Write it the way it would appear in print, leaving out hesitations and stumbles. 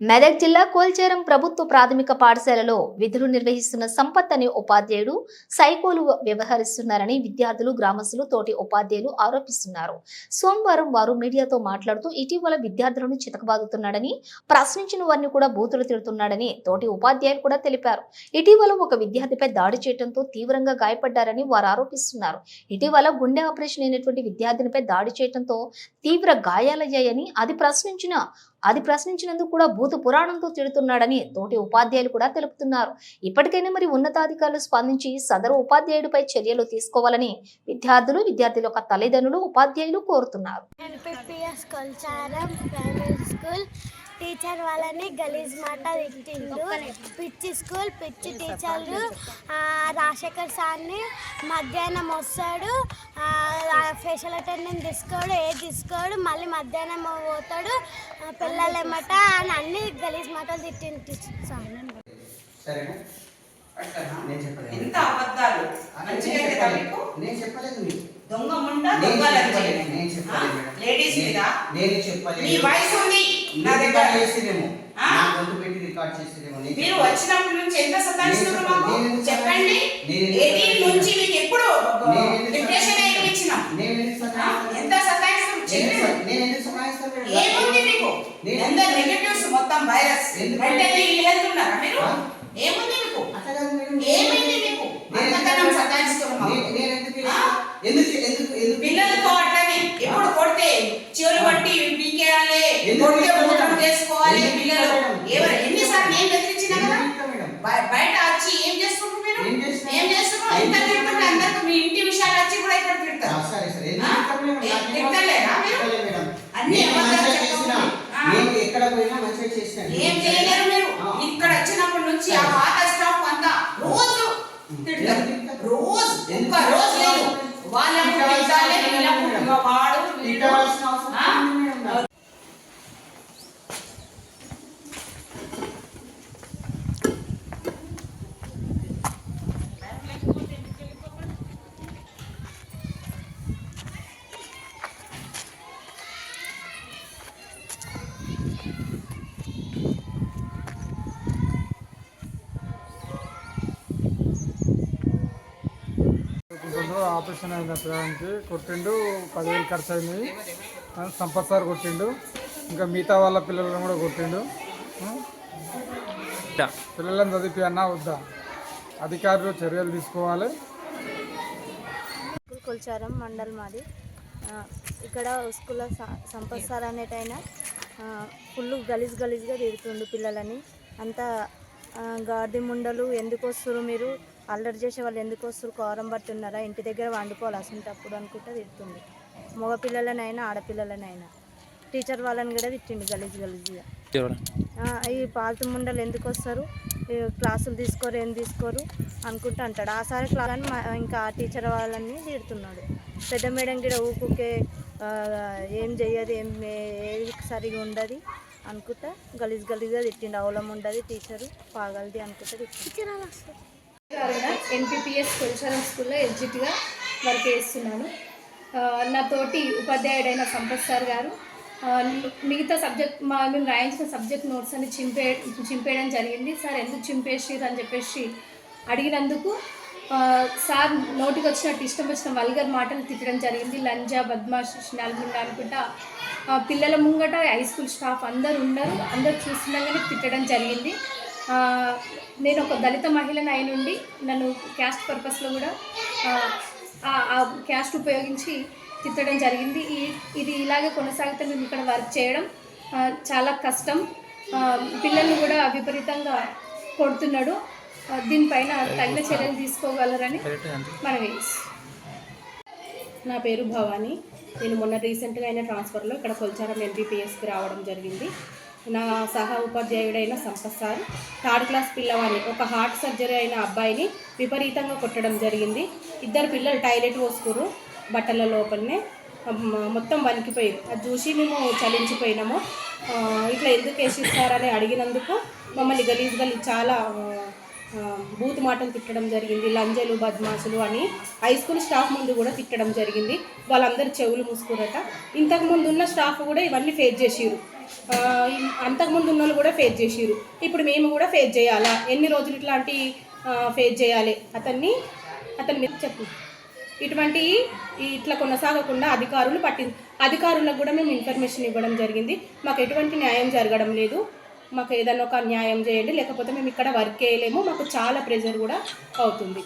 మెదక్ జిల్లా కోల్చేరం ప్రభుత్వ ప్రాథమిక పాఠశాలలో విధులు నిర్వహిస్తున్న సంపత్ అనే ఉపాధ్యాయుడు సైకోలు వ్యవహరిస్తున్నారని విద్యార్థులు గ్రామస్తులు తోటి ఉపాధ్యాయులు ఆరోపిస్తున్నారు. సోమవారం వారు మీడియాతో మాట్లాడుతూ ఇటీవల విద్యార్థులను చితకబాదుతున్నాడని, ప్రశ్నించిన వారిని కూడా బూతులు తిడుతున్నాడని తోటి ఉపాధ్యాయులు కూడా తెలిపారు. ఇటీవల ఒక విద్యార్థిపై దాడి చేయడంతో తీవ్రంగా గాయపడ్డారని వారు ఆరోపిస్తున్నారు. ఇటీవల గుండె ఆపరేషన్ అయినటువంటి విద్యార్థినిపై దాడి చేయడంతో తీవ్ర గాయాలయ్యాయని, అది ప్రశ్నించినందుకు కూడా భూత పురాణంతో తిడుతున్నాడని తోటి ఉపాధ్యాయులు కూడా తెలుపుతున్నారు. ఇప్పటికైనా మరి ఉన్నతాధికారులు స్పందించి సదరు ఉపాధ్యాయుడిపై చర్యలు తీసుకోవాలని విద్యార్థుల యొక్క తల్లిదండ్రులు, ఉపాధ్యాయులు కోరుతున్నారు. టీచర్ వాళ్ళని గలీజ్ మాట తిట్టిండు. పిచ్చి స్కూల్, పిచ్చి టీచర్లు. రాజశేఖర్ సార్ని మధ్యాహ్నం వస్తాడు, ఫేషియల్ అటెండెన్స్ తీసుకోడు, మళ్ళీ మధ్యాహ్నం పోతాడు, పిల్లలు ఏమట అని అన్ని గలీజ్ మాటలు తిట్టిండు సార్. ఎంత అబద్ధాలు నేను చెప్పలేదు. దొంగ ముండ లేడీస్ మీద మీ వయసు ఉంది నా దగ్గర మీరు వచ్చినప్పటి నుంచి ఎంత సతాయిస్తున్నారు మాకు చెప్పండి. 18 నుంచి మీకు ఎప్పుడు డిప్రెషన్ ఇచ్చినాం ఎంత సతాయిస్తున్నారు ఏముంది మీకు ఎంత నెగటివ్స్ మొత్తం వైరస్ వెంటనే హెల్త్ ఉన్నారా మీరు ఏముంది మీకు ఏమైంది మీకు అంతకన్నా సతాయిస్తున్నాం పిల్లలతో అట్లనే ఎప్పుడు కొడితే చెవులు పట్టి పీకేయాలి, కొడితే మూత్రం చేసుకోవాలి పిల్లలు. ఎవరు ఎన్నిసార్లు నేను బెదిరించినా కదా బయట వచ్చి ఏం చేస్తున్నారు మీరు ఏం చేస్తున్నారు ఎంత తిడుతున్నారు అందరికి మీ ఇంటి విషయాలు వచ్చి కూడా ఇక్కడ తిడతారు. తిడతలేరా మీరు అన్ని ఏం చేయలేరు మీరు. ఇక్కడ వచ్చినప్పటి నుంచి ఆ పాత స్టాఫ్ అంతా రోజు తిడతారు. రోజు ఒక్క రోజు లేదు వాళ్ళని వాడు ఆపరేషన్ అయిన పిల్లలకి కొట్టిండు, 10,000 ఖర్చు అయినాయి. సంపత్ సార్ కొట్టిండు, ఇంకా మిగతా వాళ్ళ పిల్లలను కూడా కొట్టిండు. పిల్లలను చదివి అన్నా వద్దా, అధికారులు చర్యలు తీసుకోవాలి. కొల్చారం మండల్ మాది. ఇక్కడ స్కూల్లో సంపత్ సార్ అనేటైనా ఫుల్ గలీజ్గా తిడుతుండు పిల్లలని. అంతా గాడి ముండలు ఎందుకు వస్తారు, మీరు అల్లరి చేసే వాళ్ళు ఎందుకు వస్తారు, కారం పట్టున్నారా, ఇంటి దగ్గర వండుకోవాలి అసంటప్పుడు అనుకుంటా తిడుతుంది. మగ పిల్లలనైనా ఆడపిల్లలనైనా. టీచర్ వాళ్ళని కూడా తిట్టిండు గలీజ్గా. ఈ పాలతు ముండలు ఎందుకు వస్తారు, క్లాసులు ఏం తీసుకోరు అనుకుంటా అంటాడు. ఆ సారి క్లాస్ ఇంకా ఆ టీచర్ వాళ్ళని తిడుతున్నాడు. పెద్ద మేడం కూడా ఊకుకే ఏం చెయ్యదు, ఏది సరిగా ఉండదు అనుకుంటా గలీజ్గా తిట్టిండు. అవలం ఉండదు టీచరు పాగలది అనుకుంటా తిట్టిండు. NPPS కొల్చారం స్కూల్లో ఎగ్జిట్గా వర్క్ చేస్తున్నాను. నా తోటి ఉపాధ్యాయుడైన సంపత్ సార్ గారు మిగతా మేము రాయించిన సబ్జెక్ట్ నోట్స్ అని చింపేయడం జరిగింది. సార్ ఎందుకు చింపేసిరు అని చెప్పేసి అడిగినందుకు సార్ నోటికి వచ్చినట్టు ఇష్టం వచ్చిన వల్గర్ మాటలు తిట్టడం జరిగింది. లంజా, బద్మాష్, నల్ముండ అనుకుంటా పిల్లల ముంగట హై స్కూల్ స్టాఫ్ అందరూ చూస్తుండగానే తిట్టడం జరిగింది. నేను ఒక దళిత మహిళను అయి నుండి నన్ను క్యాస్ట్ పర్పస్లో కూడా ఆ క్యాస్ట్ ఉపయోగించి తిట్టడం జరిగింది. ఇది ఇలాగే కొనసాగితే మేము ఇక్కడ వర్క్ చేయడం చాలా కష్టం. పిల్లల్ని కూడా విపరీతంగా కొడుతున్నాడు. దీనిపైన తగిన చర్యలు తీసుకోగలరని మనవి. నా పేరు భవానీ. నేను మొన్న రీసెంట్గా అయిన ట్రాన్స్ఫర్లో ఇక్కడ కొల్చారం NPPSకి రావడం జరిగింది. నా సహా ఉపాధ్యాయుడైన సంపత్ సార్ 3rd క్లాస్ పిల్లవాడిని, ఒక హార్ట్ సర్జరీ అయిన అబ్బాయిని విపరీతంగా కొట్టడం జరిగింది. 2 పిల్లలు టాయిలెట్ పోసుకురు, బట్టల లోపలనే మొత్తం వణికిపోయారు. అది చూసి మేము చలించిపోయినాము. ఇట్లా ఎందుకు వేసిస్తారని అడిగినందుకు మమ్మల్ని గలీజ్ చాలా బూత్ మాటలు తిట్టడం జరిగింది, లంజలు బద్మాసులు అని హై స్కూల్ స్టాఫ్ ముందు కూడా తిట్టడం జరిగింది. వాళ్ళందరూ చెవులు మూసుకురట. ఇంతకుముందు ఉన్న స్టాఫ్ కూడా ఇవన్నీ ఫేస్ చేసిరు, అంతకుముందు ఉన్న వాళ్ళు కూడా ఫేస్ చేసిరు. ఇప్పుడు మేము కూడా ఫేస్ చేయాలా? ఎన్ని రోజులు ఇట్లాంటి ఫేస్ చేయాలి? అతని మీద చెప్పు. ఇట్లా కొనసాగకుండా అధికారులకు కూడా మేము ఇన్ఫర్మేషన్ ఇవ్వడం జరిగింది. మాకు ఎటువంటి న్యాయం జరగడం లేదు, మాకు ఏదైనా ఒక న్యాయం చేయండి, లేకపోతే మేము ఇక్కడ వర్క్ చేయలేము, మాకు చాలా ప్రెజర్ కూడా అవుతుంది.